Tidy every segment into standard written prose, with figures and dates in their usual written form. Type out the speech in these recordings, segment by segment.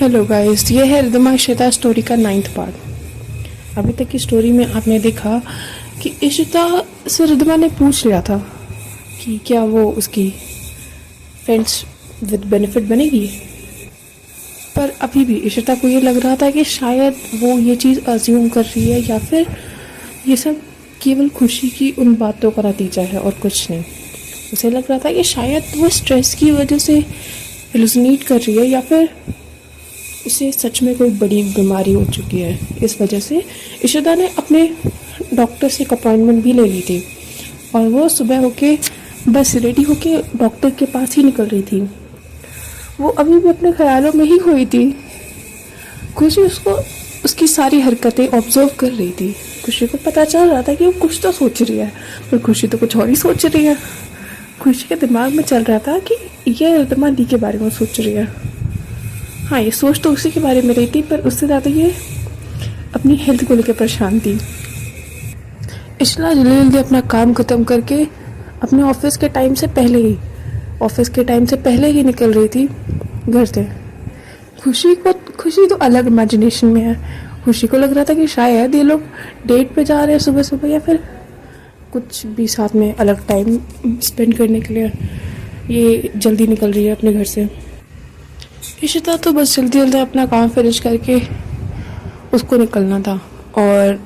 Hello guys, ये है रिदमा Ishita story का 9th पार्ट। अभी तक की स्टोरी में आपने देखा कि इशिता से रिदमा ने पूछ लिया था कि क्या वो उसकी फ्रेंड्स विद बेनिफिट बनेगी, पर अभी भी इशिता को ये लग रहा था कि शायद वो ये चीज़ अज्यूम कर रही है या फिर ये सब केवल खुशी की उन बातों का नतीजा है और कुछ नहीं। उसे लग रहा था कि शायद वो स्ट्रेस की वजह से हेलुसिनेट कर रही है या फिर उसे सच में कोई बड़ी बीमारी हो चुकी है। इस वजह से इशिता ने अपने डॉक्टर से एक अपॉइंटमेंट भी ले ली थी और वो सुबह होके बस रेडी होके डॉक्टर के पास ही निकल रही थी। वो अभी भी अपने ख्यालों में ही खोई थी। खुशी उसको उसकी सारी हरकतें ऑब्जर्व कर रही थी। खुशी को पता चल रहा था कि वो कुछ तो सोच रही है, पर खुशी तो कुछ और ही सोच रही है। खुशी के दिमाग में चल रहा था कि ये रिदमा दी के बारे में सोच रही है। हाँ, ये सोच तो उसी के बारे में रही थी, पर उससे ज़्यादा ये अपनी हेल्थ को लेकर परेशान थी। इशला जल्दी जल्दी अपना काम ख़त्म करके अपने ऑफिस के टाइम से पहले ही निकल रही थी घर से। खुशी तो अलग इमेजिनेशन में है। खुशी को लग रहा था कि शायद ये लोग डेट पे जा रहे हैं सुबह सुबह, या फिर कुछ भी साथ में अलग टाइम स्पेंड करने के लिए ये जल्दी निकल रही है अपने घर से। इशिता तो बस जल्दी जल्दी अपना काम फिनिश करके उसको निकलना था और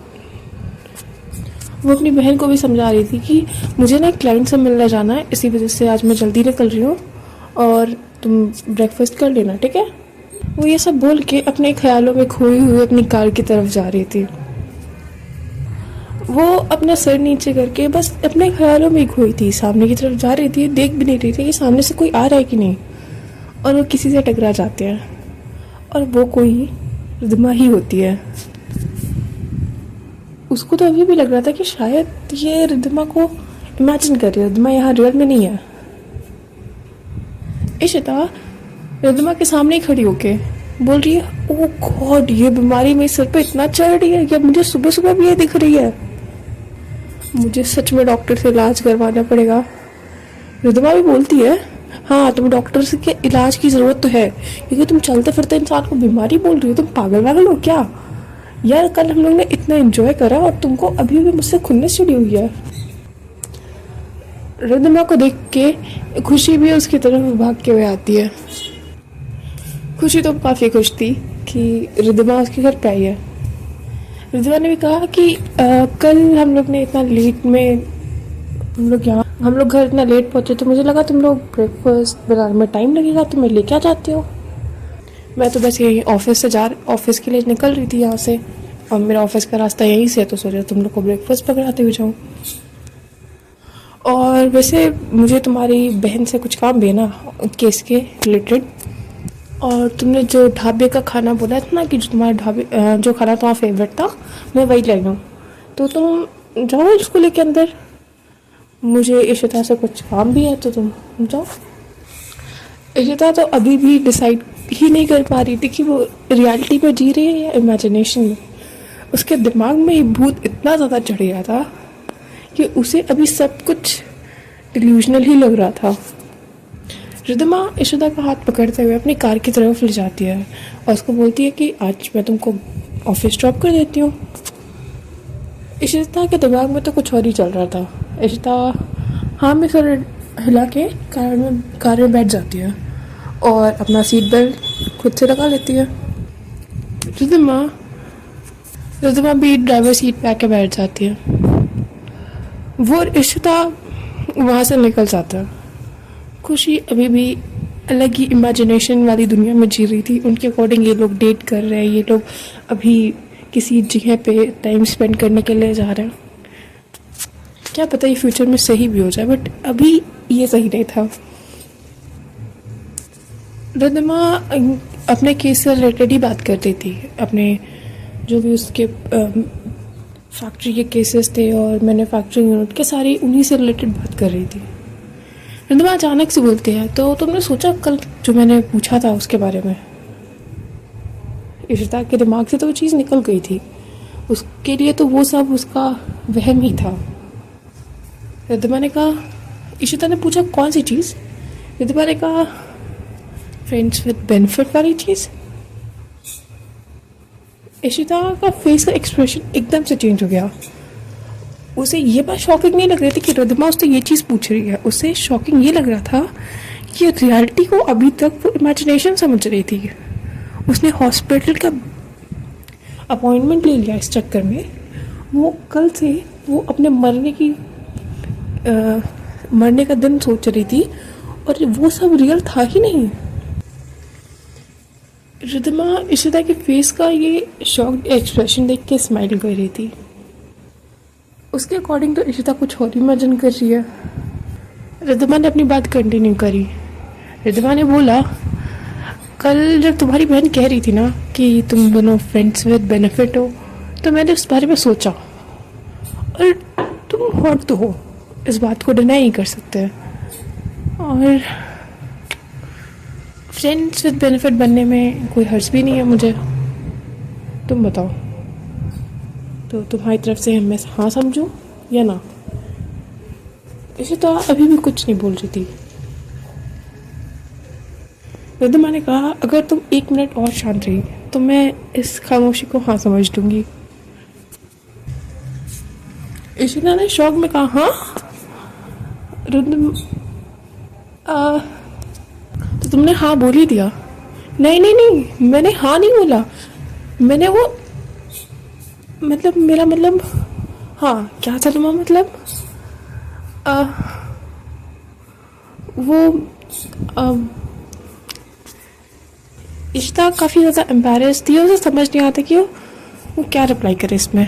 वो अपनी बहन को भी समझा रही थी कि मुझे ना एक क्लाइंट से मिलने जाना है, इसी वजह से आज मैं जल्दी निकल रही हूँ और तुम ब्रेकफास्ट कर लेना, ठीक है। वो ये सब बोल के अपने ख्यालों में खोई हुई अपनी कार की तरफ जा रही थी। वो अपना सर नीचे करके बस अपने ख्यालों में ही खोई थी, सामने की तरफ जा रही थी। देख भी नहीं रही थी कि सामने से कोई आ रहा है कि नहीं, और वो किसी से टकरा जाते हैं और वो कोई रिदमा ही होती है। उसको तो अभी भी लग रहा था कि शायद ये रिदमा को इमेजिन कर रही है, रिदमा यहाँ रियल में नहीं है। इशिता रिदमा के सामने ही खड़ी होके बोल रही है, ओह गॉड, ये बीमारी मेरे सर पे इतना चढ़ रही है कि मुझे सुबह सुबह भी ये दिख रही है। मुझे सच में डॉक्टर से इलाज करवाना पड़ेगा। रिदमा भी बोलती है, हाँ तुम डॉक्टर से के इलाज की ज़रूरत तो है, क्योंकि तुम चलते फिरते इंसान को बीमारी बोल रही हो। तुम पागल हो क्या यार? कल हम लोग ने इतना एंजॉय करा और तुमको अभी भी मुझसे खुन्नस चिड़ी हुई है। रिदमा को देख के खुशी भी उसकी तरफ भाग के हुए आती है। खुशी तो काफ़ी खुश थी कि रिदमा उसके घर पे आई है। रिदमा ने भी कहा कि कल हम लोग ने इतना लेट में हम लोग घर इतना लेट पहुंचे तो मुझे लगा तुम लोग ब्रेकफास्ट बनाने में टाइम लगेगा, तो मैं लेके आ जाती हो। मैं तो बस यही ऑफिस के लिए निकल रही थी यहाँ से, और मेरा ऑफिस का रास्ता यहीं से है, तो सोचा तुम लोग को ब्रेकफास्ट पकड़ाते हुए जाऊँ। और वैसे मुझे तुम्हारी बहन से कुछ काम भी है ना केस के रिलेटेड, और तुमने जो ढाबे का खाना बोला था ना कि जो खाना तुम्हारा फेवरेट था, मैं वही ले लूँ, तो तुम जाओ इसको लेके अंदर। मुझे इशिता से कुछ काम भी है, तो तुम जाओ। इशिता तो अभी भी डिसाइड ही नहीं कर पा रही थी कि वो रियलिटी में जी रही है या इमेजिनेशन में। उसके दिमाग में ये भूत इतना ज़्यादा चढ़ गया था कि उसे अभी सब कुछ डिल्यूजनल ही लग रहा था। रिदमा इशिता का हाथ पकड़ते हुए अपनी कार की तरफ ले जाती है और उसको बोलती है कि आज मैं तुमको ऑफिस ड्रॉप कर देती हूँ। इशिता के दिमाग में तो कुछ और ही चल रहा था। इशिता हाँ में सर हिला के कार में बैठ जाती है और अपना सीट बेल्ट खुद से लगा लेती है। रिदमा भी ड्राइवर सीट पे आके बैठ जाती है। वो इशिता वहाँ से निकल जाता है। खुशी अभी भी अलग ही इमेजिनेशन वाली दुनिया में जी रही थी। उनके अकॉर्डिंग ये लोग डेट कर रहे हैं, ये लोग अभी किसी जगह पे टाइम स्पेंड करने के लिए जा रहे हैं। क्या पता ये फ्यूचर में सही भी हो जाए, बट अभी ये सही नहीं था। रिदमा अपने केस से रिलेटेड ही बात करती थी, अपने जो भी उसके फैक्ट्री के केसेस थे और मैन्युफैक्चरिंग यूनिट के, सारी उन्हीं से रिलेटेड बात कर रही थी। रिदमा अचानक से बोलती है, तो तुमने सोचा कल जो मैंने पूछा था उसके बारे में? इशिता के दिमाग से तो वो चीज़ निकल गई थी। उसके लिए तो वो सब उसका वहम ही था। रिदमा ने कहा, इशिता ने पूछा कौन सी चीज़? रिदमा ने कहा फ्रेंड्स विद बेनिफिट वाली चीज़। इशिता का फेस का एक्सप्रेशन एकदम से चेंज हो गया। उसे ये बात शॉकिंग नहीं लग रही थी कि रिद्धिमा उससे ये चीज़ पूछ रही है, उसे शॉकिंग ये लग रहा था कि रियलिटी को अभी तक वो इमेजिनेशन समझ रही थी। उसने हॉस्पिटल का अपॉइंटमेंट ले लिया इस चक्कर में। वो कल से वो अपने मरने का दिन सोच रही थी और वो सब रियल था ही नहीं। रिद्धिमा इशिता के फेस का ये शॉक्ड एक्सप्रेशन देख के स्माइल कर रही थी। उसके अकॉर्डिंग तो इशिता कुछ और इमेजिन कर रही है। रिद्धिमा ने अपनी बात कंटिन्यू करी। रिद्धिमा ने बोला, कल जब तुम्हारी बहन कह रही थी ना कि तुम दोनों फ्रेंड्स विद बेनिफिट हो, तो मैंने उस बारे में सोचा, और तुम हॉट तो हो, इस बात को डिनाई नहीं कर सकते। और फ्रेंड्स विद बेनिफिट बनने में कोई हर्ज भी नहीं है मुझे। तुम बताओ, तो तुम्हारी तरफ से मैं हाँ समझूं या ना? इसे तो अभी भी कुछ नहीं बोल रही थी। रिद्धिमा ने कहा, अगर तुम 1 मिनट और शांत रही तो मैं इस खामोशी को हाँ समझ लूंगी। इशिता ने शौक में कहा, हाँ? तो तुमने हाँ बोल ही दिया? नहीं नहीं नहीं, मैंने हाँ नहीं बोला। मैंने वो मतलब मेरा मतलब हाँ क्या था तुम्हारा मतलब? वो इशिता काफ़ी ज़्यादा एम्बैरेस थी। उसे समझ नहीं आता कि वो क्या रिप्लाई करे इसमें।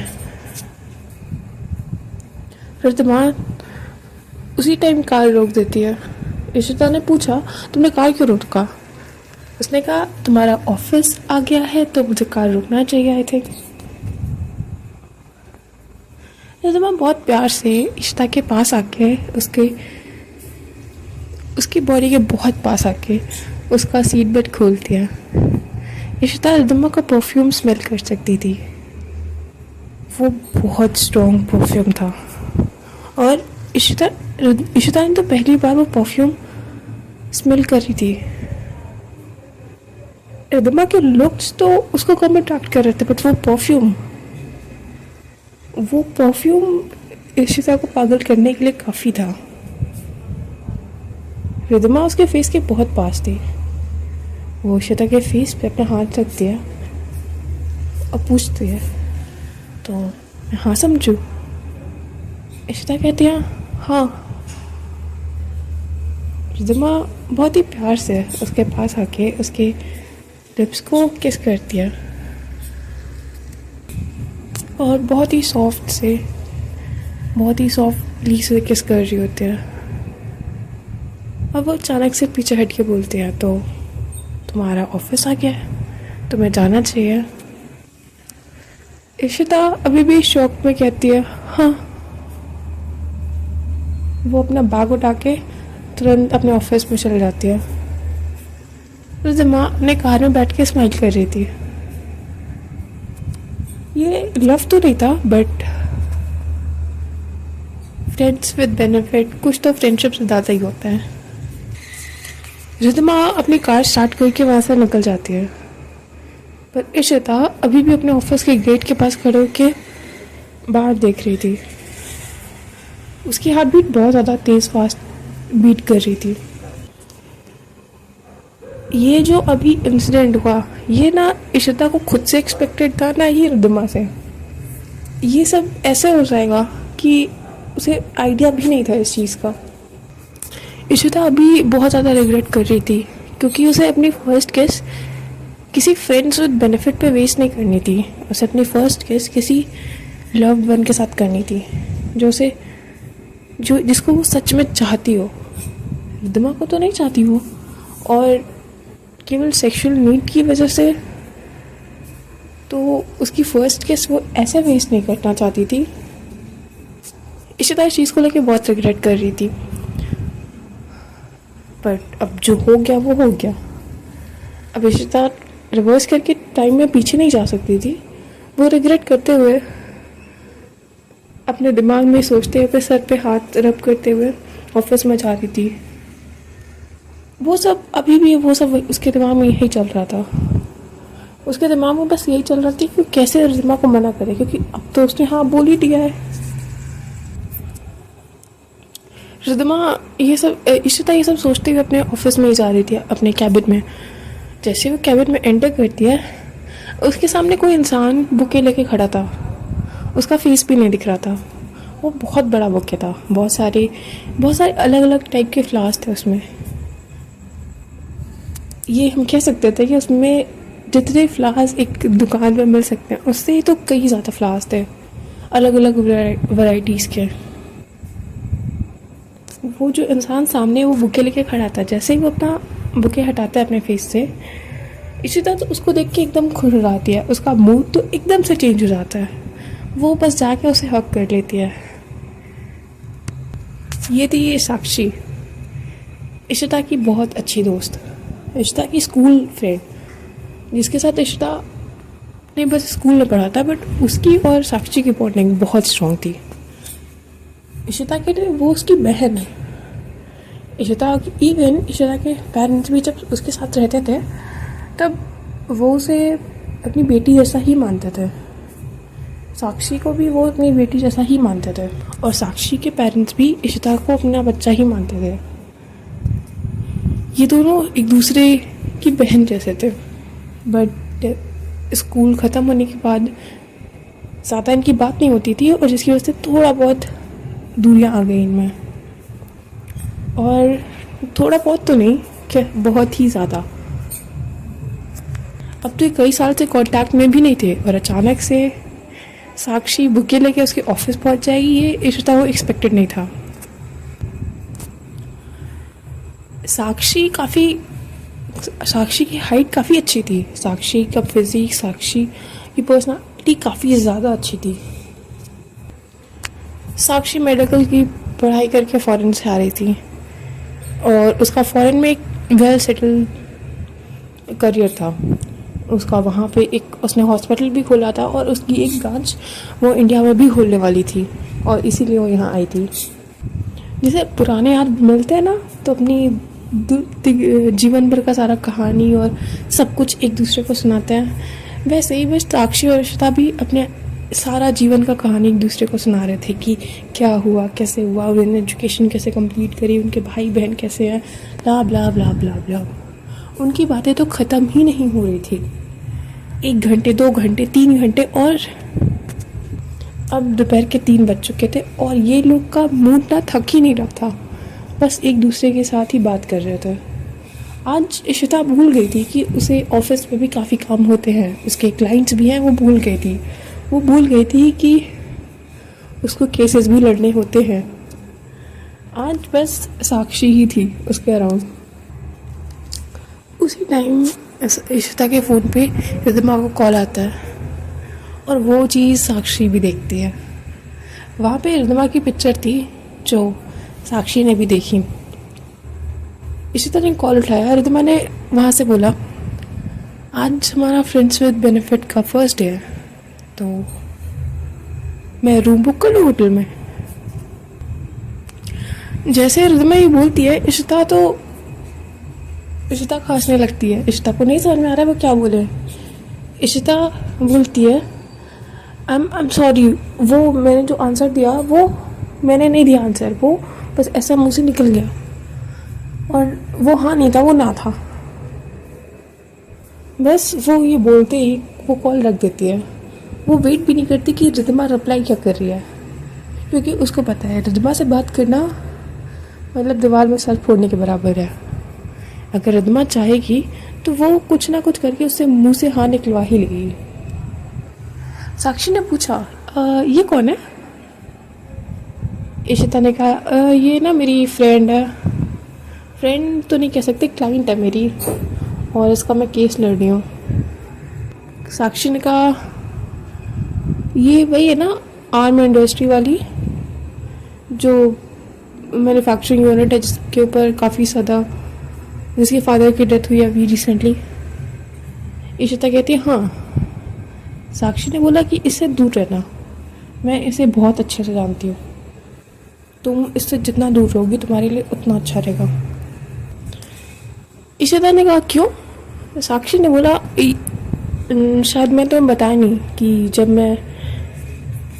रिद्धिमा उसी टाइम कार रोक देती है। इशिता ने पूछा, तुमने कार क्यों रोका? उसने कहा, तुम्हारा ऑफिस आ गया है तो मुझे कार रोकना चाहिए आई थिंक। रिद्धिमा बहुत प्यार से इशिता के पास आके उसकी बॉडी के बहुत पास आके उसका सीट बेल्ट खोल दिया। इशिता रिद्धिमा का परफ्यूम स्मेल कर सकती थी। वो बहुत स्ट्रॉन्ग परफ्यूम था और इशिता ने तो पहली बार वो परफ्यूम स्मेल कर रही थी। रिद्धिमा के लुक्स तो उसको कम अट्रैक्ट कर रहे थे, बट वो परफ्यूम इशिता को पागल करने के लिए काफ़ी था। रिद्धिमा उसके फेस के बहुत पास थी। वो इशिता के फेस पे अपना हाथ रखती है और पूछती है, तो मैं हाँ समझूं? इशिता कहती है, हाँ। रिद्धिमा बहुत ही प्यार से उसके पास आके उसके लिप्स को किस करती है और बहुत ही सॉफ्टली से किस कर रही होती है। अब वो अचानक से पीछे हट के बोलते हैं, तो तुम्हारा ऑफिस आ गया है, तुम्हें जाना चाहिए। इशिता अभी भी शौक में कहती है, हाँ। वो अपना बैग उठा के तुरंत अपने ऑफिस में चल जाती है। रिद्धिमा अपने कार में बैठ के स्माइल कर रही थी। ये लव तो नहीं था, बट फ्रेंड्स विद बेनिफिट, कुछ तो फ्रेंडशिप से ज़्यादा ही होता है। रिद्धिमा अपनी कार स्टार्ट करके वहाँ से निकल जाती है, पर इशिता अभी भी अपने ऑफिस के गेट के पास खड़े होकर बाहर देख रही थी। उसकी हार्ट बीट बहुत ज़्यादा तेज़ फास्ट बीट कर रही थी। ये जो अभी इंसिडेंट हुआ, ये ना इशिता को खुद से एक्सपेक्टेड था, ना ही रिद्धिमा से। ये सब ऐसे हो जाएगा कि उसे आइडिया भी नहीं था इस चीज़ का। इशिता अभी बहुत ज़्यादा रिग्रेट कर रही थी, क्योंकि उसे अपनी फर्स्ट किस किसी फ्रेंड्स विद बेनिफिट पे वेस्ट नहीं करनी थी। उसे अपनी फर्स्ट किस किसी लव्ड वन के साथ करनी थी, जिसको वो सच में चाहती हो। रिद्धिमा को तो नहीं चाहती वो, और केवल सेक्सुअल नीड की वजह से तो उसकी फर्स्ट किस वो ऐसे वेस्ट नहीं करना चाहती थी। इशिता इस चीज़ को लेकर बहुत रिग्रेट कर रही थी, पर अब जो हो गया वो हो गया। अब इशिता रिवर्स करके टाइम में पीछे नहीं जा सकती थी। वो रिग्रेट करते हुए, अपने दिमाग में सोचते हुए, सर पे हाथ रब करते हुए ऑफिस में जा रही थी। वो सब अभी भी वो सब उसके दिमाग में यही चल रहा था। उसके दिमाग में बस यही चल रहा था कि कैसे रिद्धिमा को मना करे, क्योंकि अब तो उसने हाँ बोल ही दिया है। रिद्धिमा ये सब इशिता ये सब सोचते हुए अपने ऑफिस में ही जा रही थी, अपने कैबिन में। जैसे वो कैबिन में एंटर करती है, उसके सामने कोई इंसान बुके लेके खड़ा था। उसका फेस भी नहीं दिख रहा था। वो बहुत बड़ा बुके था, बहुत सारे अलग अलग टाइप के फ्लावर्स थे उसमें। ये हम कह सकते थे कि उसमें जितने फ्लावर्स एक दुकान पर मिल सकते हैं उससे तो कई ज़्यादा फ्लावर्स थे, अलग अलग वैरायटीज़ के। वो जो इंसान सामने वो बुके लेके खड़ा था, जैसे ही वो अपना बुके हटाता है अपने फेस से, इसी तरह तो उसको देख के एकदम खुश हो जाती है। उसका मूड तो एकदम से चेंज हो जाता है। वो बस जाके उसे हक कर लेती है। ये थी ये साक्षी, इशिता की बहुत अच्छी दोस्त, इशिता की स्कूल फ्रेंड, जिसके साथ इशिता ने बस स्कूल में पढ़ा था, बट उसकी और साक्षी की बॉन्डिंग बहुत स्ट्रॉन्ग थी। इशिता के लिए वो उसकी बहन है। इशिता के पेरेंट्स भी जब उसके साथ रहते थे तब वो उसे अपनी बेटी जैसा ही मानते थे। साक्षी को भी वो अपनी बेटी जैसा ही मानते थे, और साक्षी के पेरेंट्स भी इशिता को अपना बच्चा ही मानते थे। ये दोनों एक दूसरे की बहन जैसे थे, बट स्कूल ख़त्म होने के बाद ज़्यादा इनकी बात नहीं होती थी, और जिसकी वजह से थोड़ा बहुत दूरियां आ गई इनमें। और थोड़ा बहुत तो नहीं, क्या बहुत ही ज़्यादा। अब तो ये कई साल से कांटेक्ट में भी नहीं थे, और अचानक से साक्षी बुके लेके उसके ऑफिस पहुंच जाएगी, ये इशिता को एक्सपेक्टेड नहीं था। साक्षी की हाइट काफ़ी अच्छी थी। साक्षी का फिजिक, साक्षी की पर्सनालिटी काफ़ी ज़्यादा अच्छी थी। साक्षी मेडिकल की पढ़ाई करके फ़ॉरेन से आ रही थी, और उसका फ़ॉरेन में एक वेल सेटल करियर था उसका। वहाँ पे एक उसने हॉस्पिटल भी खोला था, और उसकी एक ब्रांच वो इंडिया में भी खोलने वाली थी, और इसीलिए वो यहाँ आई थी। जैसे पुराने यार मिलते हैं ना, तो अपनी जीवन भर का सारा कहानी और सब कुछ एक दूसरे को सुनाते हैं, वैसे ही बस साक्षी और इशिता भी अपने सारा जीवन का कहानी एक दूसरे को सुना रहे थे कि क्या हुआ, कैसे हुआ, उन्होंने एजुकेशन कैसे कंप्लीट करी, उनके भाई बहन कैसे हैं, ब्ला ब्ला ब्ला ब्ला ब्ला। उनकी बातें तो ख़त्म ही नहीं हो रही थी। 1 घंटे, 2 घंटे, 3 घंटे, और अब दोपहर के 3 बज चुके थे, और ये लोग का मूड ना थक ही नहीं रहा था, बस एक दूसरे के साथ ही बात कर रहे थे। आज इशिता भूल गई थी कि उसे ऑफिस में भी काफ़ी काम होते हैं, उसके क्लाइंट्स भी हैं, वो भूल गई थी। वो भूल गई थी कि उसको केसेस भी लड़ने होते हैं। आज बस साक्षी ही थी उसके अराउंड। उसी टाइम इशिता के फ़ोन पे रिद्धिमा को कॉल आता है, और वो चीज़ साक्षी भी देखती है। वहाँ पे रिद्धिमा की पिक्चर थी जो साक्षी ने भी देखी। इशिता ने कॉल उठाया, रिद्धिमा ने वहाँ से बोला, आज हमारा फ्रेंड्स विद बेनिफिट का फर्स्ट डे है, तो मैं रूम बुक कर लूँ होटल में। जैसे रिद्धिमा ये बोलती है, इशिता हंसने लगती है। इशिता को नहीं समझ में आ रहा है वो क्या बोले। इशिता बोलती है, आई एम सॉरी, वो मैंने जो आंसर दिया वो मैंने नहीं दिया आंसर, वो बस ऐसा मुंह से निकल गया, और वो हाँ नहीं था, वो ना था। बस वो ये बोलते ही वो कॉल रख देती है। वो वेट भी नहीं करती कि रिद्धिमा रिप्लाई क्या कर रही है, क्योंकि उसको पता है रिद्धिमा से बात करना मतलब दीवार में सर फोड़ने के बराबर है। अगर रिद्धिमा चाहेगी तो वो कुछ ना कुछ करके उससे मुंह से हाँ निकलवा ही लेगी। साक्षी ने पूछा, ये कौन है? इशिता ने कहा, ये ना मेरी फ्रेंड है। फ्रेंड तो नहीं कह सकते, क्लाइंट है मेरी, और इसका मैं केस लड़ रही हूँ। साक्षी ने कहा, ये वही है ना आर्म इंडस्ट्री वाली, जो मैन्युफैक्चरिंग यूनिट है जिसके ऊपर काफ़ी ज़्यादा, जिसके फादर की डेथ हुई अभी रिसेंटली। इशिता कहती है, हाँ। साक्षी ने बोला कि इससे दूर रहना, मैं इसे बहुत अच्छे से जानती हूँ, तुम इससे जितना दूर रहोगी तुम्हारे लिए उतना अच्छा रहेगा। इशिता ने कहा, क्यों? साक्षी ने बोला, शायद मैं तुम्हें बताया नहीं कि जब मैं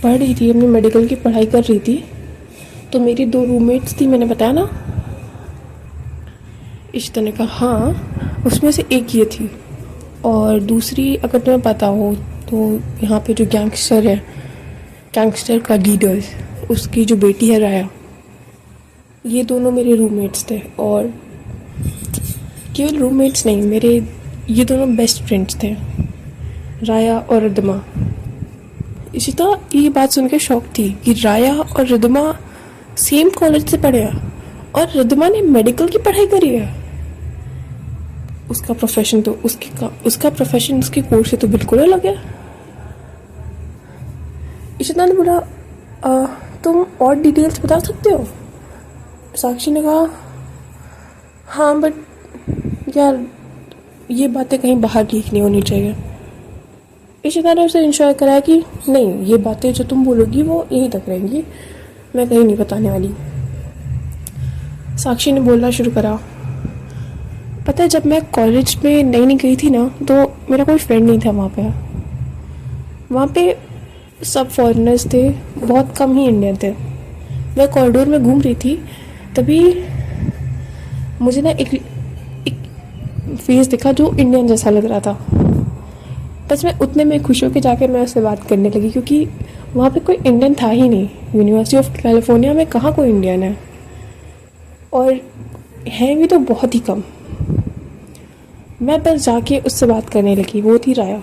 पढ़ रही थी, अपनी मेडिकल की पढ़ाई कर रही थी, तो मेरी 2 रूममेट्स थी, मैंने बताया ना इशिता ने कहा हाँ, उसमें से एक ये थी। और दूसरी अगर तुम्हें पता हो तो यहाँ पे जो गैंगस्टर है, गैंगस्टर का लीडर, उसकी जो बेटी है राया, ये दोनों मेरे रूममेट्स थे। और केवल रूममेट्स नहीं, मेरे ये दोनों बेस्ट फ्रेंड्स थे, राया और रिदमा। इशिता ये बात सुन के शौक थी कि राया और रिदमा सेम कॉलेज से पढ़े हैं और रिदमा ने मेडिकल की पढ़ाई करी है। उसका प्रोफेशन तो उसका प्रोफेशन उसके कोर्स से तो बिल्कुल अलग है। इशिता ने बोला तुम और डिटेल्स बता सकते हो? साक्षी ने कहा हाँ, बट यार ये बातें कहीं बाहर लीक नहीं होनी चाहिए। इशिता ने उसे इंश्योर कराया कि नहीं, ये बातें जो तुम बोलोगी वो यहीं तक रहेंगी, मैं कहीं नहीं बताने वाली। साक्षी ने बोलना शुरू करा, पता है जब मैं कॉलेज में नई गई थी ना, तो मेरा कोई फ्रेंड नहीं था वहाँ पे सब फॉरेनर्स थे, बहुत कम ही इंडियन थे। मैं कॉरिडोर में घूम रही थी, तभी मुझे ना एक फेस दिखा जो इंडियन जैसा लग रहा था। बस मैं उतने में खुश होकर जाके मैं उससे बात करने लगी, क्योंकि वहाँ पे कोई इंडियन था ही नहीं। यूनिवर्सिटी ऑफ कैलिफोर्निया में कहाँ कोई इंडियन है, और हैं भी तो बहुत ही कम। मैं बस जाके उससे बात करने लगी, वो थी राया।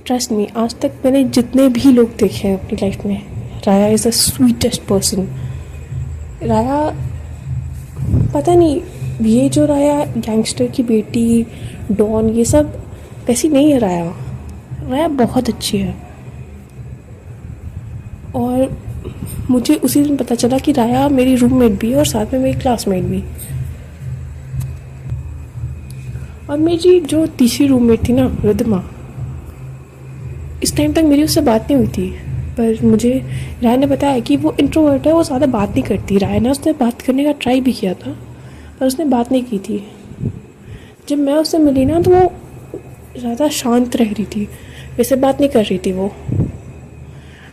ट्रस्ट मी, आज तक मैंने जितने भी लोग देखे हैं अपनी लाइफ में, राया इज़ द स्वीटेस्ट पर्सन। राया, पता नहीं, ये जो राया गैंगस्टर की बेटी, डॉन, ये सब वैसी नहीं है। राया बहुत अच्छी है। और मुझे उसी दिन पता चला कि राया मेरी रूममेट भी है और साथ में मेरी क्लासमेट भी। और मेरी जो तीसरी रूममेट थी ना, रिदमा, इस टाइम तक मेरी उससे बात नहीं हुई थी, पर मुझे राय ने बताया कि वो इंट्रोवर्ट है, वो ज़्यादा बात नहीं करती। राय ने उससे बात करने का ट्राई भी किया था, पर उसने बात नहीं की थी। जब मैं उससे मिली ना, तो वो ज़्यादा शांत रह रही थी, वैसे बात नहीं कर रही थी वो।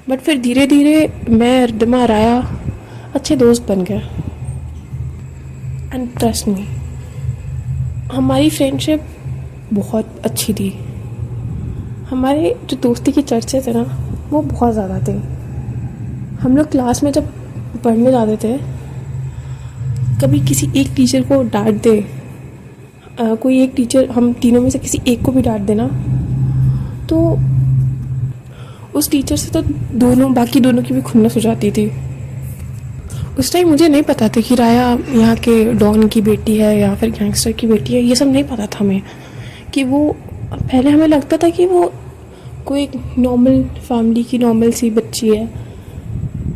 बट फिर धीरे धीरे मैं, रिदमा, राया अच्छे दोस्त बन गए। एंड ट्रस्ट मी, हमारी फ्रेंडशिप बहुत अच्छी थी। हमारे जो दोस्ती की चर्चे थे ना, वो बहुत ज़्यादा थे। हम लोग क्लास में जब पढ़ने जाते थे, कभी किसी एक टीचर को डांट दे, कोई एक टीचर, हम तीनों में से किसी एक को भी डांट देना, तो उस टीचर से तो बाकी दोनों की भी खुन्नस हो जाती थी। उस टाइम मुझे नहीं पता था कि राया यहाँ के डॉन की बेटी है या फिर गैंगस्टर की बेटी है, ये सब नहीं पता था हमें। कि वो, पहले हमें लगता था कि वो कोई नॉर्मल फैमिली की नॉर्मल सी बच्ची है।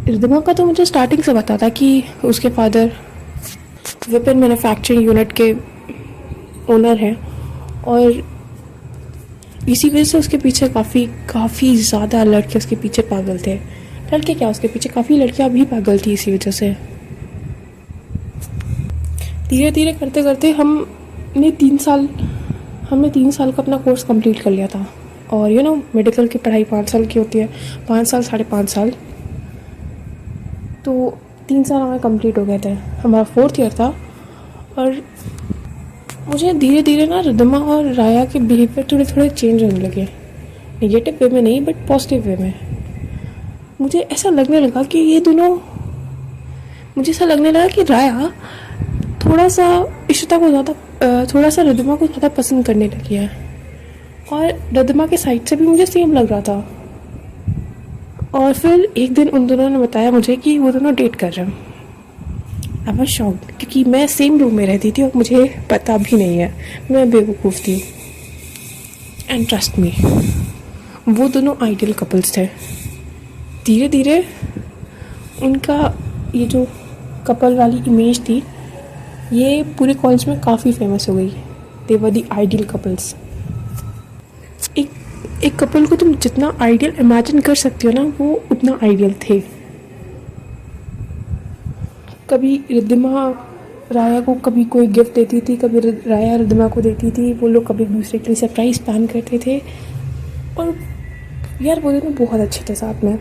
रिदमा का तो मुझे स्टार्टिंग से पता था कि उसके फादर वेपन मैन्युफैक्चरिंग यूनिट के ओनर हैं, और इसी वजह से उसके पीछे काफ़ी ज़्यादा लड़के उसके पीछे पागल थे। लड़के क्या, उसके पीछे काफ़ी लड़कियां भी पागल थी इसी वजह से। धीरे धीरे करते करते हमने 3 साल का अपना कोर्स कंप्लीट कर लिया था। और मेडिकल की पढ़ाई 5 साल की होती है, 5 साल, 5.5 साल, तो 3 साल हमारे कंप्लीट हो गए थे। हमारा 4th ईयर था। और मुझे धीरे धीरे ना रिदमा और राया के बिहेवियर थोड़े थोड़े चेंज होने लगे। नेगेटिव वे में नहीं, बट पॉजिटिव वे में। मुझे ऐसा लगने लगा कि राया थोड़ा सा इशिता को ज़्यादा, थोड़ा सा रिदमा को ज़्यादा पसंद करने लगी है। और रिदमा के साइड से भी मुझे सेम लग रहा था। और फिर एक दिन उन दोनों ने बताया मुझे कि वो दोनों डेट कर रहे हैं। आई वाज शॉक्ड, क्योंकि मैं सेम रूम में रहती थी और मुझे पता भी नहीं है, मैं बेवकूफ़ थी। एंड ट्रस्ट मी, वो दोनों आइडियल कपल्स थे। धीरे धीरे उनका ये जो कपल वाली इमेज थी, ये पूरे कॉलेज में काफ़ी फेमस हो गई। दे वर द आइडियल कपल्स। एक कपल को तुम जितना आइडियल इमेजिन कर सकते हो ना, वो उतना आइडियल थे। कभी रिदमा राया को कभी कोई गिफ्ट देती थी, कभी राया रिद्धिमा को देती थी, वो लोग कभी एक दूसरे के लिए सरप्राइज़ प्लान करते थे। और यार वो दोनों बहुत अच्छे थे साथ में।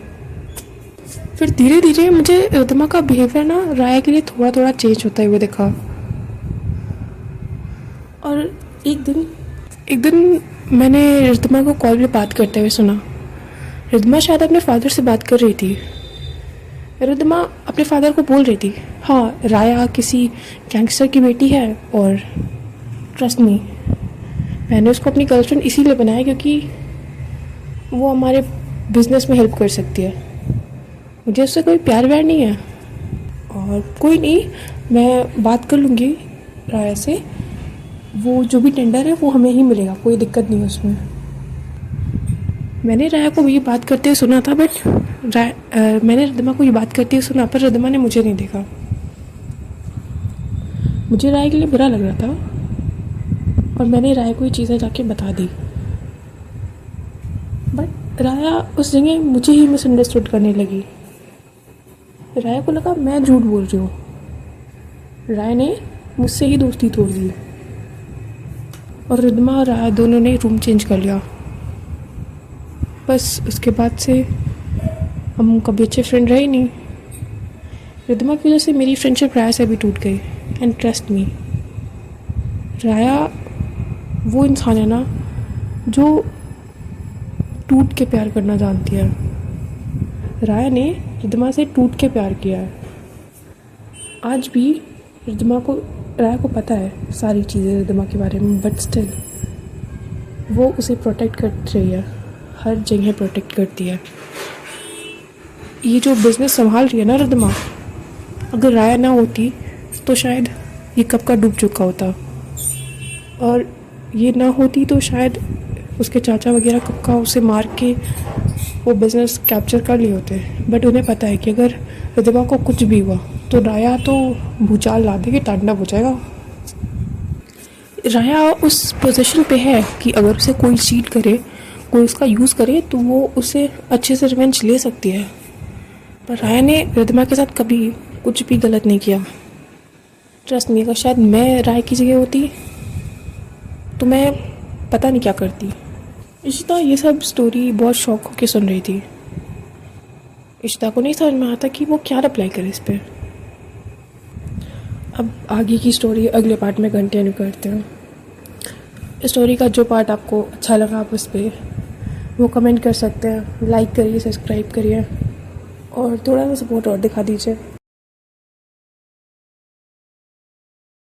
फिर धीरे धीरे मुझे रिद्धिमा का बिहेवियर ना राया के लिए थोड़ा थोड़ा चेंज होता है वो देखा। और एक दिन मैंने रिद्धिमा को कॉल पे बात करते हुए सुना। रिद्धिमा शायद अपने फादर से बात कर रही थी। रिद्धिमा अपने फादर को बोल रही थी, हाँ राया किसी गैंगस्टर की बेटी है और ट्रस्ट मी, मैंने उसको अपनी गर्लफ्रेंड इसीलिए बनाया क्योंकि वो हमारे बिजनेस में हेल्प कर सकती है। मुझे उससे कोई प्यार व्यार नहीं है। और कोई नहीं, मैं बात कर लूँगी राया से, वो जो भी टेंडर है वो हमें ही मिलेगा, कोई दिक्कत नहीं है उसमें। मैंने राया को ये बात करते हुए सुना था, बट मैंने रिद्धिमा को ये बात करते हुए सुना, पर रिद्धिमा ने मुझे नहीं देखा। मुझे राया के लिए बुरा लग रहा था और मैंने राया को ये चीज़ें जाके बता दी। बट राया उस जगह मुझे ही मिसअंडरस्टूड करने लगी। राया को लगा मैं झूठ बोल रही हूँ। राया ने मुझसे ही दोस्ती तोड़ दी और रिद्धिमा और राया दोनों ने रूम चेंज कर लिया। बस उसके बाद से हम कभी अच्छे फ्रेंड रहे नहीं। रिद्धिमा की वजह से मेरी फ्रेंडशिप राया से भी टूट गई। एंड ट्रस्ट मी, राया वो इंसान है ना जो टूट के प्यार करना जानती है। राया ने रिद्धिमा से टूट के प्यार किया है। आज भी राया को पता है सारी चीज़ें रिद्धिमा के बारे में, बट स्टिल वो उसे प्रोटेक्ट कर रही है, हर जगह प्रोटेक्ट करती है। ये जो बिज़नेस संभाल रही है ना रिद्धिमा, अगर राया ना होती तो शायद ये कब का डूब चुका होता, और ये ना होती तो शायद उसके चाचा वगैरह कब का उसे मार के वो बिज़नेस कैप्चर कर लिए होते। बट उन्हें पता है कि अगर रिद्धिमा को कुछ भी हुआ तो राया तो भूचाल ला देगी, तांडव हो जाएगा। राया उस पोजीशन पे है कि अगर उसे कोई चीट करे, कोई उसका यूज़ करे, तो वो उसे अच्छे से रिवेंज ले सकती है। पर राया ने रिद्धिमा के साथ कभी कुछ भी गलत नहीं किया। ट्रस्ट मी, अगर शायद मैं राय की जगह होती तो मैं पता नहीं क्या करती। इशिता ये सब स्टोरी बहुत शौक होकर सुन रही थी। इशिता को नहीं समझ में आता कि वो क्या रिप्लाई करे इस पर। अब आगे की स्टोरी अगले पार्ट में कंटिन्यू करते हैं। स्टोरी का जो पार्ट आपको अच्छा लगा आप उस पर वो कमेंट कर सकते हैं। लाइक करिए, सब्सक्राइब करिए और थोड़ा सा सपोर्ट और दिखा दीजिए।